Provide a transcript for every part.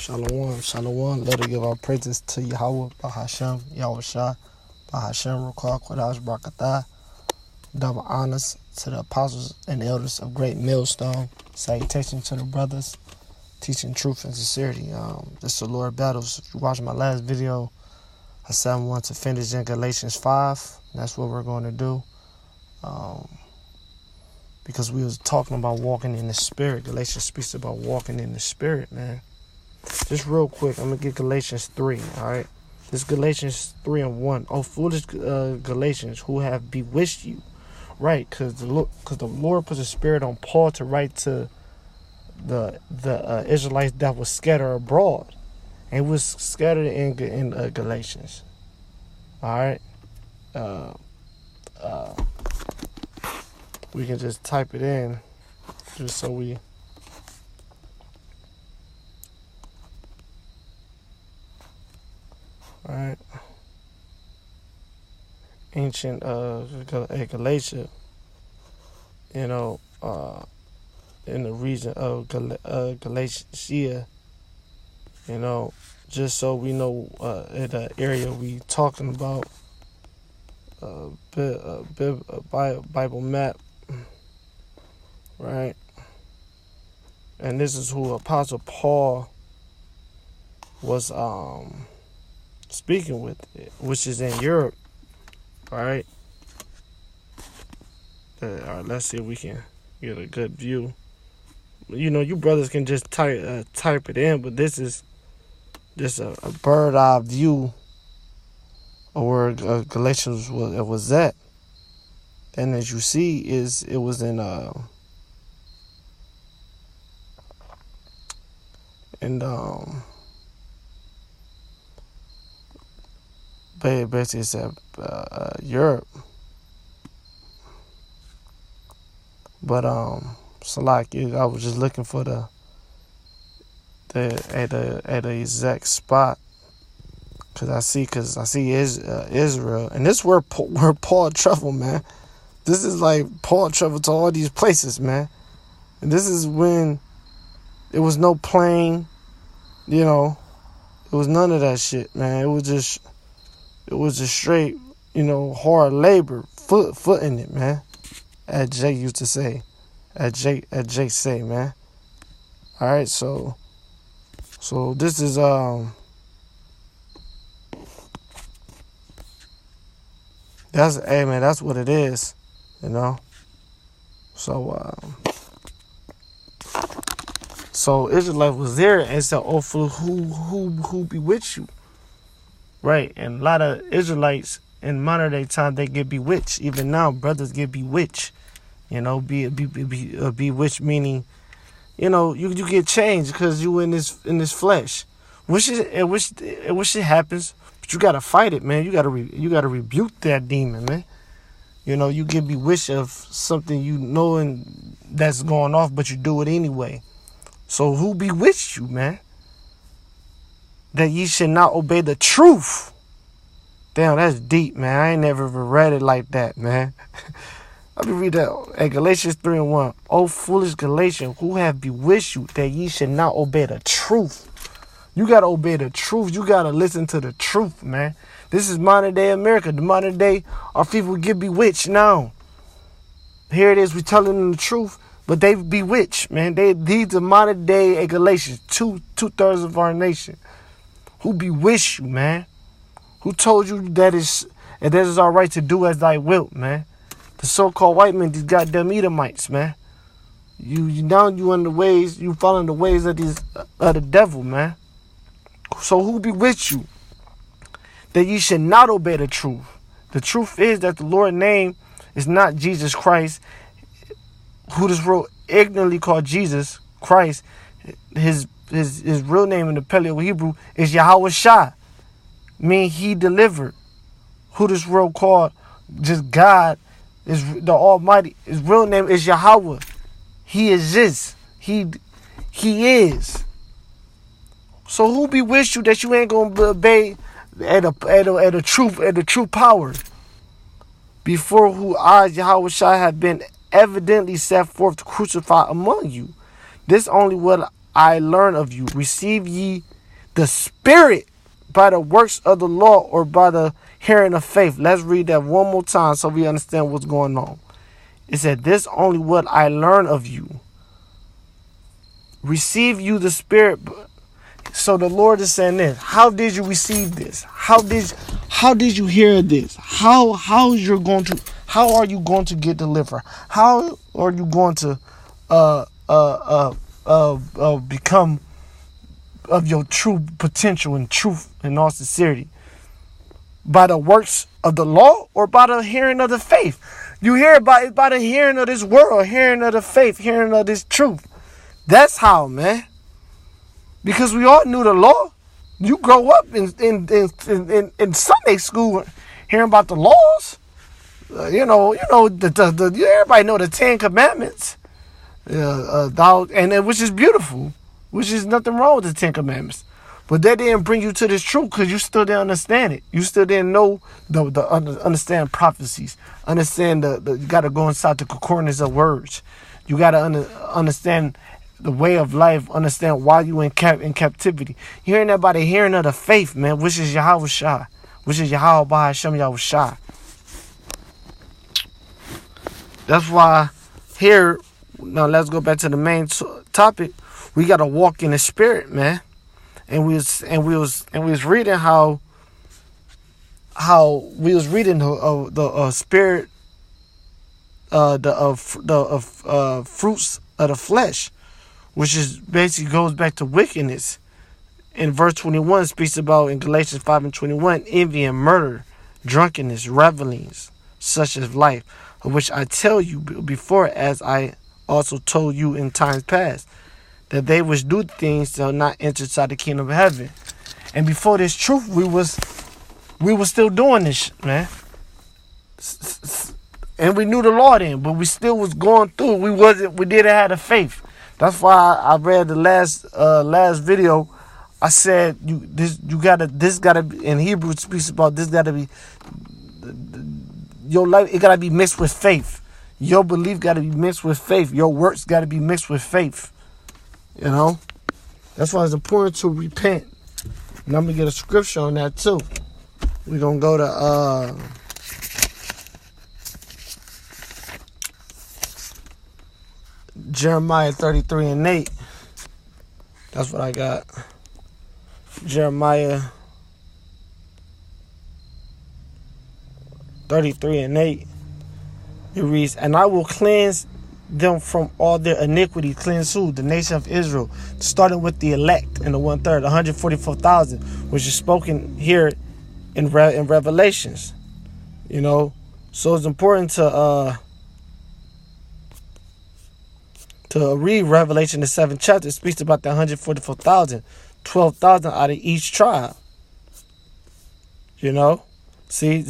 Shalom, shalom. Let us give our praises to Yahweh, Bahashem, Yahweh Shah, Bahashem, Rukwah, Kodash, Barakatah. Double honors to the apostles and elders of Great Millstone. Salutation to the brothers, teaching truth and sincerity. This is the Lord Battles. If you watched my last video, I said I want to finish in Galatians 5. That's what we're going to do. Because we was talking about walking in the Spirit. Galatians speaks about walking in the Spirit, man. Just real quick, I'm going to get Galatians 3, all right? This Galatians 3 and 1. Oh, foolish Galatians, who have bewitched you. Right, because the Lord put a spirit on Paul to write to the Israelites that was scattered abroad. And it was scattered in Galatians. All right? We can just type it in just so we... All right. Ancient Galatia, in the region of Galatia, just so we know in the area we talking about, Bible map, right? And this is who Apostle Paul was speaking with, which is in Europe. All right. All right. Let's see if we can get a good view. You brothers can just type it in, but this is just a bird eye view of where Galatians was at. And as you see, it was in basically it's at Europe. But so like I was just looking for the exact spot, cause I see Israel, and this is where Paul traveled, man. This is like Paul traveled to all these places, man. And this is when there was no plane, it was none of that shit, man. It was just straight, hard labor, footing it, man. As Jake used to say. As Jake say, man. All right, so this is that's what it is, So Israelite was there and said, "Oh, fool, who be with you?" Right, and a lot of Israelites in modern day time, they get bewitched. Even now, brothers get bewitched. Bewitched meaning, you get changed because you in this flesh. Which it happens, but you gotta fight it, man. You gotta rebuke that demon, man. You get bewitched of something and that's going off, but you do it anyway. So who bewitched you, man? That ye should not obey the truth. Damn, that's deep, man. I ain't never ever read it like that, man. Let me read that at Galatians 3 and 1. O foolish Galatians, who have bewitched you that ye should not obey the truth. You got to obey the truth. You got to listen to the truth, man. This is modern day America. The modern day, our people get bewitched now. Here it is, we telling them the truth, but they bewitched, man. These are modern day Galatians, two-thirds of our nation. Who bewitched you, man? Who told you that is our right to do as thy wilt, man? The so-called white men, these goddamn Edomites, man. You following the ways of the devil, man. So who be with you? That ye should not obey the truth. The truth is that the Lord's name is not Jesus Christ, who this world ignorantly called Jesus Christ. His real name in the Paleo Hebrew is Yahweh Shah, meaning he delivered. Who this world called just God is the Almighty. His real name is Yahweh. He exists. He is. So who be with you that you ain't gonna obey at a true power? Before who I, Yahweh Shai, have been evidently set forth to crucify among you. This only what I learn of you. Receive ye the Spirit by the works of the law or by the hearing of faith. Let's read that one more time so we understand what's going on. It said, this only what I learn of you. Receive you the Spirit. So the Lord is saying this. How did you receive this? How did you hear this? How are you going to get delivered? How are you going to become of your true potential and truth and all sincerity? By the works of the law or by the hearing of the faith? You hear about it by the hearing of this world, hearing of the faith, hearing of this truth. That's how, man. Because we all knew the law. You grow up in Sunday school hearing about the laws. Everybody know the 10 Commandments. Which is beautiful, which is nothing wrong with the 10 Commandments. But that didn't bring you to this truth because you still didn't understand it. You still didn't know understand prophecies. Understand you got to go inside the concordance of words. You got to understand the way of life. Understand why you in captivity. Hearing that by the hearing of the faith, man, which is Yahweh Shai, which is Yahweh Bahashem Yahweh Shai. That's why here. Now let's go back to the main topic. We got to walk in the Spirit, man. And we was reading how we was reading the Spirit, the fruits of the flesh, which is basically goes back to wickedness. In verse 21, it speaks about in Galatians 5:21, envy and murder, drunkenness, revelings, such as life, of which I tell you before, as I also told you in times past, that they which do things shall not enter inside the kingdom of heaven. And before this truth, we was still doing this, man. And we knew the law then, but we still was going through. We didn't have the faith. That's why I read the last video. I said this gotta be, in Hebrew it speaks about this gotta be your life. It gotta be mixed with faith. Your belief got to be mixed with faith. Your works got to be mixed with faith. You know? That's why it's important to repent. And I'm going to get a scripture on that too. We're going to go to Jeremiah 33:8. That's what I got. Jeremiah 33:8. It reads, and I will cleanse them from all their iniquity. Cleanse who? The nation of Israel. Starting with the elect and the 1/3, 144,000, which is spoken here in Revelations. You know, so it's important to read Revelation, the 7th chapter. It speaks about the 144,000, 12,000 out of each tribe. You know, see,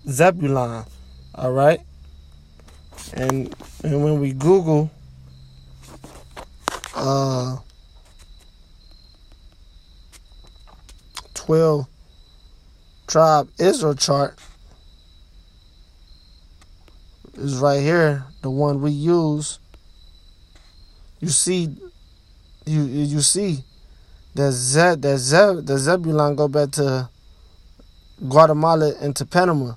Zebulun. All right, and when we Google 12 tribe Israel chart, is right here, the one we use. You see that Zebulun go back to Guatemala and to Panama,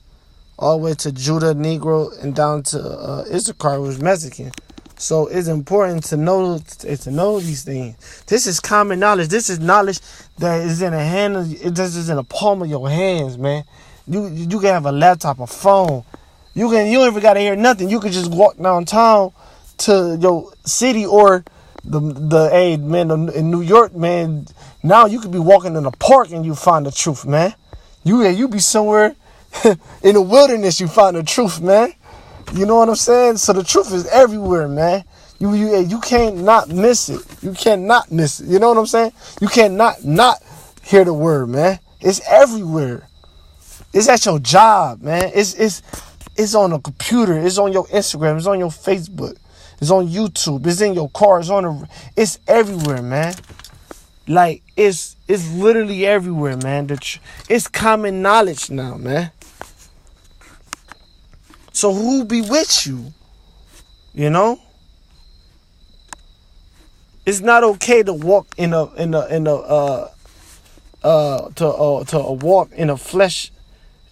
all the way to Judah, Negro, and down to Issachar, was Mexican. So it's important to know these things. This is common knowledge. This is knowledge that is in the hand of, this is in the palm of your hands, man. You can have a laptop, a phone. You don't even gotta hear nothing. You can just walk downtown to your city or in New York, man. Now you could be walking in a park and you find the truth, man. You be somewhere in the wilderness, you find the truth, man. You know what I'm saying? So the truth is everywhere, man. You can't not miss it. You cannot miss it. You know what I'm saying? You cannot not hear the word, man. It's everywhere. It's at your job, man. It's on a computer. It's on your Instagram. It's on your Facebook. It's on YouTube. It's in your car. It's everywhere, man. Like it's literally everywhere, man. It's common knowledge now, man. So who be with you? You know? It's not okay to walk to walk in a flesh,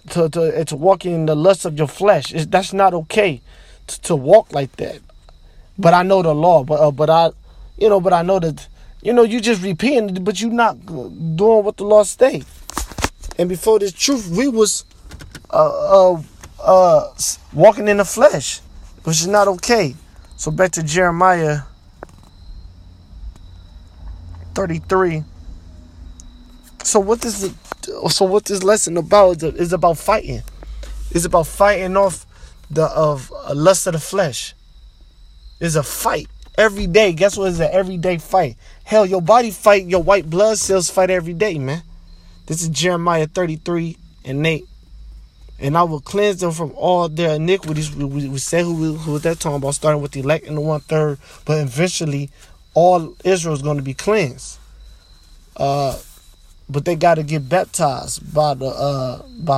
to walk in the lust of your flesh. That's not okay to walk like that. But I know the law. But I know that you just repenting, but you not doing what the law say. And before this truth, we was walking in the flesh, which is not okay. So back to Jeremiah 33. So what this lesson about is about fighting. It's about fighting off the lust of the flesh. It's a fight every day. Guess what? It's an everyday fight. Hell, your body fight, your white blood cells fight every day, man. This is Jeremiah 33:8. And I will cleanse them from all their iniquities. We said who was that talking about, starting with the elect and the 1/3, but eventually all Israel is going to be cleansed. But they got to get baptized by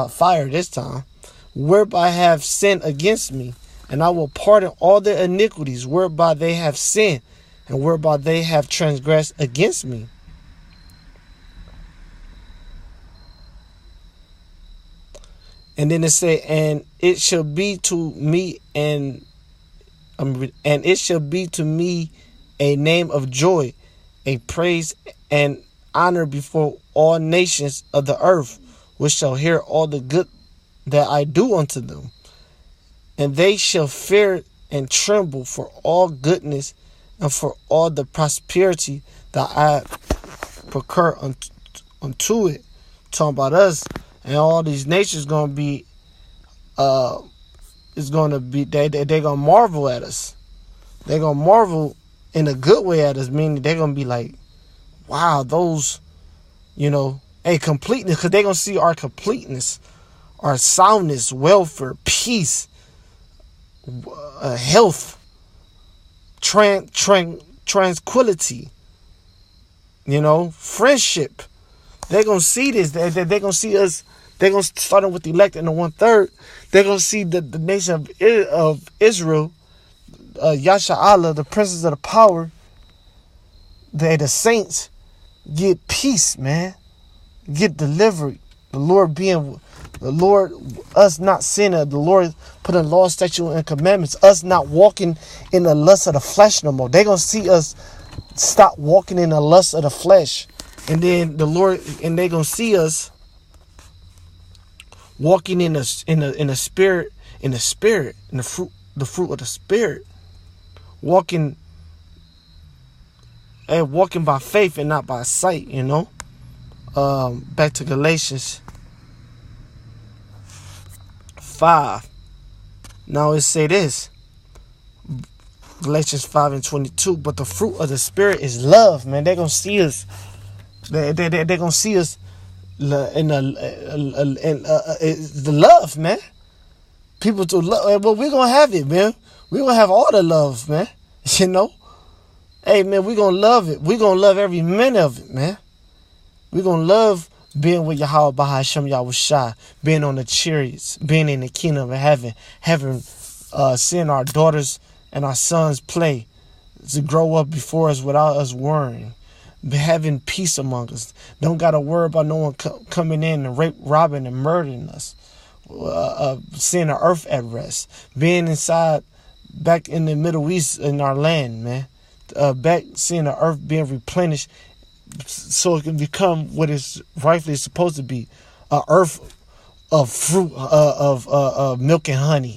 fire this time, whereby have sinned against me, and I will pardon all their iniquities, whereby they have sinned, and whereby they have transgressed against me. And then it say, and it shall be to me, and it shall be to me a name of joy, a praise and honor before all nations of the earth, which shall hear all the good that I do unto them. And they shall fear and tremble for all goodness and for all the prosperity that I procure unto it. Talking about us. And all these nations gonna be, they're gonna marvel at us. They're gonna marvel in a good way at us, meaning they're gonna be like, wow, those, completeness, because they're gonna see our completeness, our soundness, welfare, peace, health, tranquility, friendship. They're gonna see this. They're gonna see us. They're going to start with the elect and the 1/3. They're going to see the nation of Israel, Yasha Allah, the princes of the power, the saints, get peace, man. Get delivered. The Lord, us not sinning. The Lord putting law, statute, and commandments. Us not walking in the lust of the flesh no more. They're going to see us stop walking in the lust of the flesh. And then they're going to see us walking in the spirit, in the fruit of the spirit, walking by faith and not by sight. Back to Galatians 5. Now it say this, Galatians 5:22. But the fruit of the spirit is love, man. They're gonna see us. They're gonna see us. The love, man. People to love. Well, we're gonna have it, man. We're gonna have all the love, man. Hey, man, we're gonna love it. We're gonna love every minute of it, man. We're gonna love being with Yahweh Bahashem Yahushua, being on the chariots, being in the kingdom of heaven, seeing our daughters and our sons play, to grow up before us without us worrying. Having peace among us. Don't got to worry about no one coming in and robbing and murdering us. Seeing the earth at rest. Being inside, back in the Middle East in our land, man. Back seeing the earth being replenished so it can become what it's rightfully supposed to be. An earth of fruit, of milk and honey.